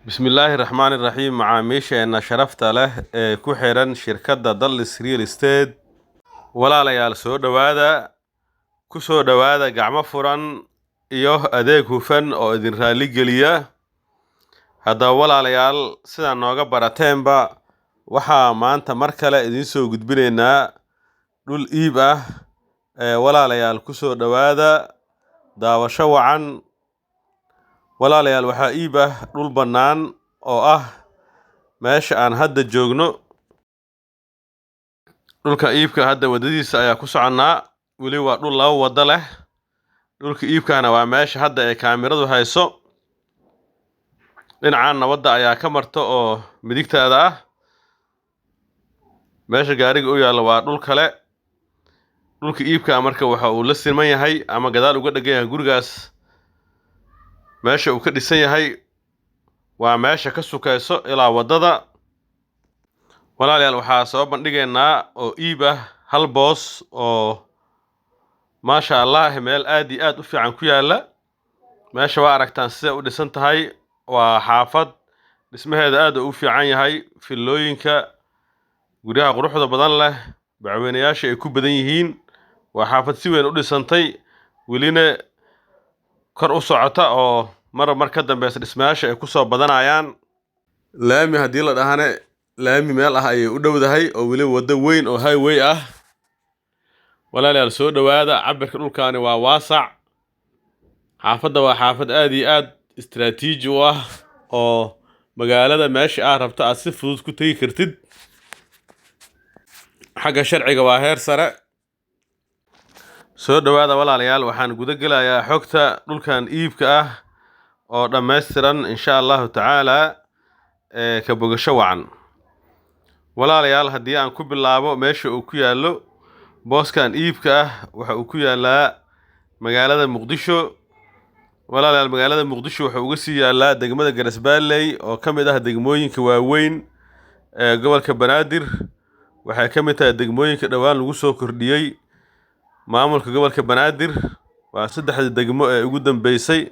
بسم الله الرحمن الرحيم macaamiisheena sharafta leh ee ku xiran shirkadda Dallas Real Estate walaalayaal soo dhawaada ku soo dhawaada gacmo furan iyo adeeg hufan oo idin raali geliya haddaba walaalayaal sida nooga barateenba waxaa maanta mar kale idin soo gudbinaynaa dhul iib ah walaalayaal ku soo dhawaada daawasho wacan walaalayaal waxaa iib ah dhul bannaan oo ah meesha aan hadda joogno dhulka iibka hadda wadadiisa ayaa ku soconaa weli waa dhul laba wada leh dhulka iibkana waa meesha hadda ay kaamiradu hayso dhinacaana wadda ayaa ka marto oo midigtaada ah meesha gaariga u yaalla waa dhul kale dhulka iibka marka waxa uu la siman yahay ama gadaal uga dhagan yahay gurigaas meesha uu ka dhisan yahay waa meesha ka sukayso ilaa wadada walaalayaal waxaa soo bandhigaynaa oo iib ah hal boos oo maasha Allah meel aad iyo aad u fiican ku yaala meesha waa aragtaan sida u dhisan tahay waa xaafad dhismaheeda aad u fiican yahay filooyinka guryaha quruxda badan leh bacweynayaasha ay ku badan yihiin waa xaafad si weyn u dhisantay welina kor u socota oo mar ka dambeys dhismayaasha ay ku soo badanayaan laami haddii la dhahane laami meel ah ayay u dhowdahay oo weli waddo weyn oo highway ah walaalayaal soo dhawaada cabirka dhulkaani waa waasac xaafadda waa xaafad aad iyo aad istiraatiiji u ah oo magaalada meesha aad rabto aad si fudud ku tegi kartid xagga sharciga waa heer sare soo dhawaada walaalayaal waxaan guda gelayaa xogta dhulkan iibka ah oo dhammaystiran insha Allahu tacaala ka bogasho wacan walaalayaal haddii aan ku bilaabo meesha uu ku yaallo booskan iibka ah waxa uu ku yaalaa magaalada Muqdisho walaalayaal magaalada Muqdisho waxa uu uga sii yaalaa degmada Garas-Baaley oo ka mid ah degmooyinka waaweyn ee gobolka Banaadir waxay ka mid tahay degmooyinka dhawaan lagu soo kordhiyay maamulka gobolka Banaadir waa saddexda degmo ee ugu dambeysay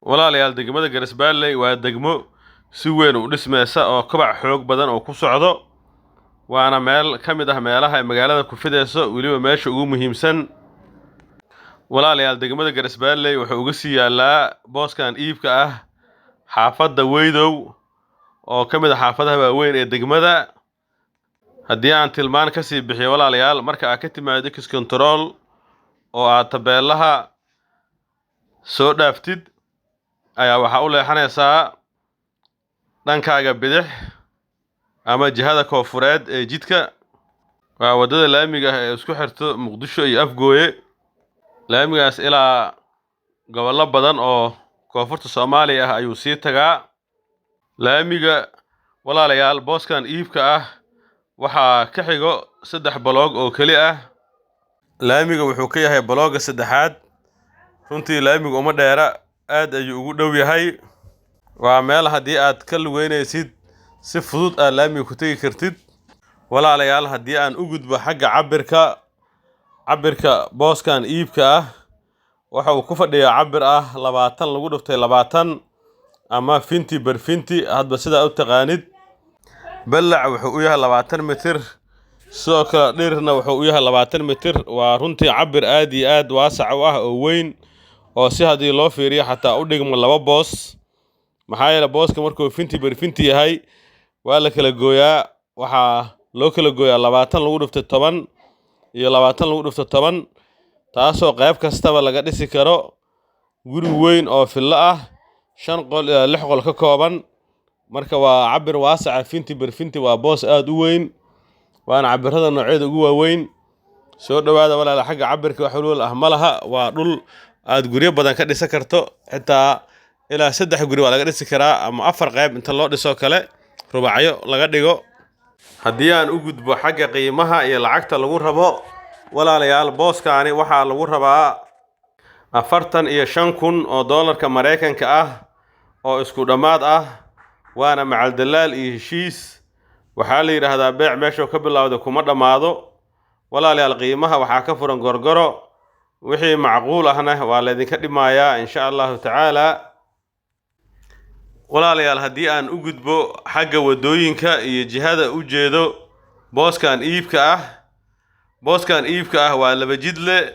walaalayaal degmada Garas-Baaley waa degmo si weyn u dhismaysa oo kobac xoog badan oo ku socdo waana meel ka mid ah meelaha ay magaalada ku fidayso weliba meesha ugu muhiimsan walaalayaal degmada Garas-Baaley wuxuu uga sii yaalaa booskan iibka ah xaafadda Weydow oo ka mid ah xaafadaha waaweyn ee degmada haddii aan tilmaan ka sii bixiyo walaalayaal marka aad ka timaado Kiss-Control oo aad tabeelaha soo dhaaftid ayaa waxa u leexanaysaa dhankaaga bidix ama jihada koonfureed ee jidka waa wadada laamiga ah ee isku xirto Muqdisho iyo Afgooye laamigaas ilaa gobollo badan oo koonfurta Soomaaliya ah ayuu sii tagaa laamiga walaalayaal booskan iibka ah waxaa ka xigo 3 baloog oo kali ah laamiga wuxuu ka yahay balooga saddexaad runtii laamiga uma dheera aad ayuu ugu dhow yahay waa meel haddii aad ka lugeynaysid si fudud aad laamiga ku tegi kartid walaalayaal haddii aan u gudbo xagga cabirka booskan iibka ah waxa uu ku fadhiyaa cabir ah 20 lagu dhuftay 20 ama finti bar finti hadba sida u taqaanid balac wuxuu u yahay 20 mitir sidoo kale dheerna wuxuu u yahay 20 mitir waa runtii cabir aad iyo aad waasac u ah oo weyn oo si hadii loo fiiriyo xataa u dhigmo 2 boos maxaa yeelay booska markuu finti bar finti yahay waa la kala gooyaa waxaa loo kala gooyaa 20 lagu dhuftay 10 iyo 20 lagu dhuftay 10 taasoo qayb kastaba laga dhisi karo guri weyn oo fillo ah 5 qol ilaa 6 qol ka kooban marka waa cabir waasac finti bar finti waa boos aad u weyn waana cabirada noocyada ugu waaweyn soo dhawaada walaal xagga cabirka wax xuluul ah malaha waa dhul aad guriyo badan ka dhisan karto xitaa ilaa 3 guri waa laga dhisi karaa ama 4 qayb inta loo dhiso kale rubacyo laga dhigo haddii aan u gudbo xagga qiimaha iyo lacagta lagu rabo walaalayaal booskaani waxaa lagu rabaa 45,000 oo doolarka Mareykanka ah oo isku dhamaad ah waana macal dalaal iyo heshiis waxaa la yiraahdaa beec meesha ka bilowday kuma dhamaado walaalayaal qiimaha waxaa ka furan gorgoro wixii macquul ahna waa la idinka dhimayaa insha Allah tacaala walaalayaal haddii aan u gudbo xagga wadooyinka iyo jihada u jeedo booskan iibka ah waa laba jidle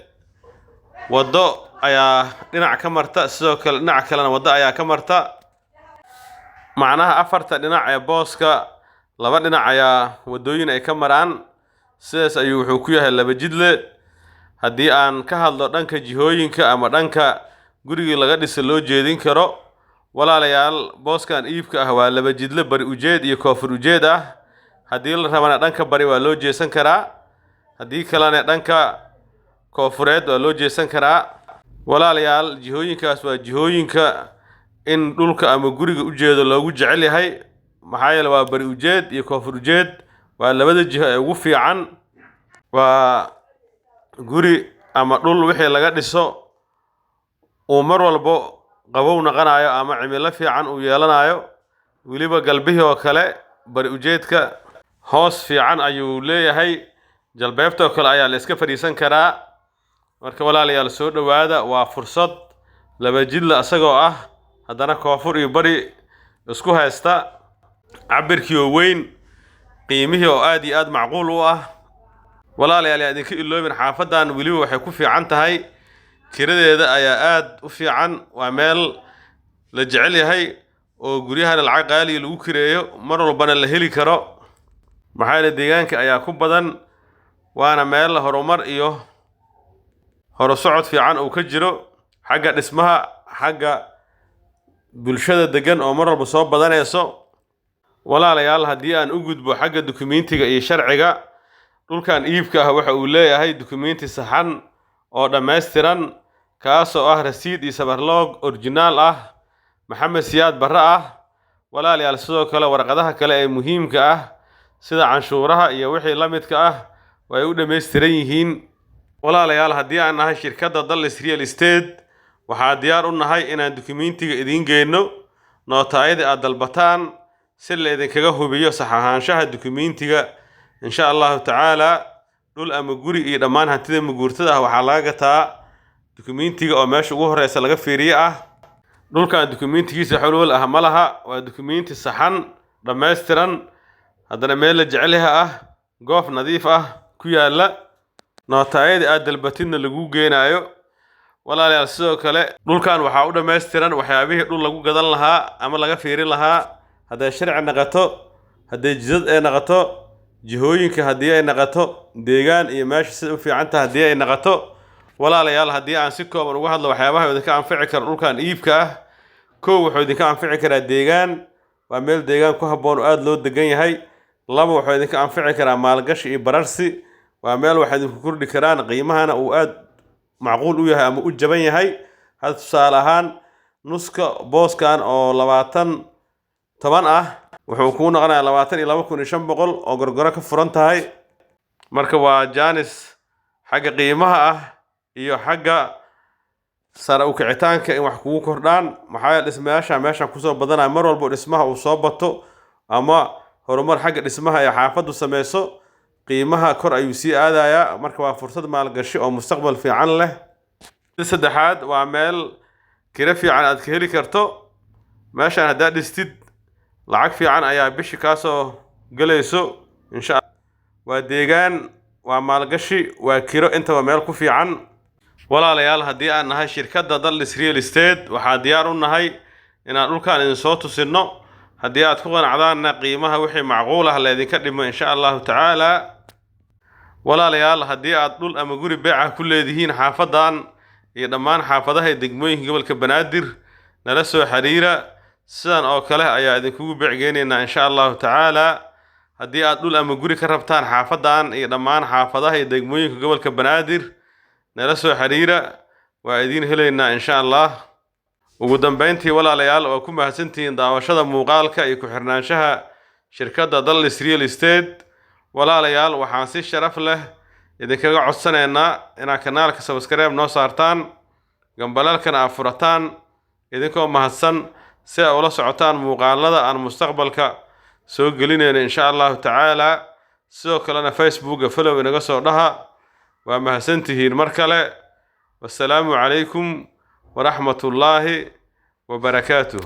wado ayaa dhinac ka marta sidoo kale dhinac kalena wado ayaa ka marta macnaha afarta dhinac ee booska laba dhinac ayaa wadooyin ay ka maraan sidaas ayuu wuxuu ku yahay laba jidle haddii aan ka hadlo dhanka jihooyinka ama dhanka gurigii laga dhisay loo jeedin karo walaalayaal booskan iibka ah waa laba jidle bari ujeed iyo koonfur ujeed ah haddii la rabana dhanka bari waa loo jeesan karaa haddii kalena dhanka koonfureed waa loo jeesan karaa walaalayaal jihooyinkaas waa jihooyinka in dhulka ama guriga u jeedo loogu jecel yahay maxaa yeelay waa bari ujeed iyo koonfur ujeed waa labada jiho ee ugu fiican waa guri ama dhul wixii laga dhiso uu mar walbo qabow noqonayo ama cimilo fiican uu yeelanayo weliba galbihii oo kale bari ujeedka hoos fiican ayuu leeyahay jalbeebta oo kale ayaa la iska fadhiisan karaa marka walaalayaal soo dhawaada waa fursad laba jidle asagoo ah haddana koonfur iyo bari isku haysta cabirkii oo weyn qiimihii oo aad iyo aad macquul u ah walaalayaal idinka iloobin xaafadan weliba waxay ku fiican tahay kiradeeda ayaa aad u fiican waa meel la jecel yahay oo guryahana lacag qaali lagu kireeyo mar walbana la heli karo maxaa yeelay deegaanka ayaa ku badan waana meel horumar iyo horusocod fiican uu ka jiro xagga dhismaha xagga bulshada degan oo mar walba soo badanayso walaalayaal haddii aan u gudbo xagga dukumiintiga iyo sharciga dhulkan iibka ah waxa uu leeyahay dukumiinti saxan oo dhammaystiran kaasoo ah rasiid iyo sabarloog originaal ah maxamed siyaad barre ah walaalayaal sidoo kale warqadaha kale ee muhiimka ah sida canshuuraha iyo wixii la midka ah way u dhammaystiran yihiin walaalayaal haddii aan nahay shirkadda Dallas Real Estate waxaa diyaar u nahay inaan dukumiintiga idiin geyno nootaayada aad dalbataan si la idinkaga hubiyo sax ahaanshaha dukumiintiga insha Allah tacaala dhul ama guri iyo dhammaan hantida maguurtada ah waxaa laga gataa dukumiintiga oo meesha ugu horeysa laga fiiriyo ah dhulkan dukumiintigiisa xulul ah ma laha waa dukumiinti saxan dhammaystiran haddana meel la jecel yahay ah goof nadiif ah ku yaala nootaayada aad dalbatidna lagu geenayo walaalayaal sidoo kale dhulkan waxaa u dhammaystiran waxyaabihii dhul lagu gadan lahaa ama laga fiirin lahaa hadday sharci noqoto hadday jidad ay noqoto jihooyinka haddii ay noqoto deegaan iyo meesha sida u fiican tahay haddii ay noqoto walaalayaal haddii aan si kooban uga hadlo waxyaabaha idinka anfici kara dhulkan iibka ah koow wuxuu idinka anfici karaa deegaan waa meel deegaan ku habboon oo aad loo degan yahay laba wuxuu idinka anfici karaa maalgashi iyo bararsi waa meel waxay idinku kordhi karaan qiimahana uu aad macquul u yahay ama u jaban yahay hada tusaale ahaan nuska booskan oo 10 ah wuxuu kuu noqonayaa 22,500 oo gorgoro ka furan tahay marka waa jaanis xagga qiimaha ah iyo xagga sare u kicitaanka in wax kugu kordhaan maxaa yeelay dhismayaasha meeshan kusoo badanaya mar walba dhismaha uu soo bato ama horumar xagga dhismaha ay xaafadu sameyso qiimaha kor ayuu sii aadayaa marka waa fursad maalgashi oo mustaqbal fiican leh saddexaad waa meel kira fiican aad ka heli karto meeshan haddaad dhistid lacag fiican ayaa bishi kaasoo galayso insha Allah waa deegaan waa maalgashi waa kiro intaba meel ku fiican walaalayaal haddii aan nahay shirkadda Dallas Real Estate waxaa diyaar u nahay inaan dhulkan idin soo tusino haddii aad ku qanacdaanna qiimaha wixii macquul ah la idinka dhimo insha Allah tacaala walaalayaal haddii aad dhul ama guri beeca ku leedihiin xaafadan iyo dhammaan xaafadaha degmooyinka gobolka Banaadir nala soo xiriira sidan oo kale ayaa idinkugu beecgeenaynaa insha Allah tacaala haddii aad dhul ama guri ka rabtaan xaafadan iyo dhammaan xaafadaha degmooyinka gobolka Banaadir nala soo xiriira waa idin helaynaa insha Allah ugu dambeyntii walaalayaal oo ku mahadsantihiin daawashada muuqaalka iyo ku xirnaanshaha shirkadda Dallas Real Estate walaalayaal waxaan si sharaf leh idinkaga codsanaynaa inaad kanaalka subscribe noo saartaan gambalaalkana aad furataan idinkoo mahadsan si aad ula socotaan muuqaalada aan mustaqbalka soo gelinayno insha Allah tacaala sidoo kalena Facebook follow inaga soo dhaha waa mahadsantihiin mar kale wassalaamu calaykum ورحمة الله وبركاته.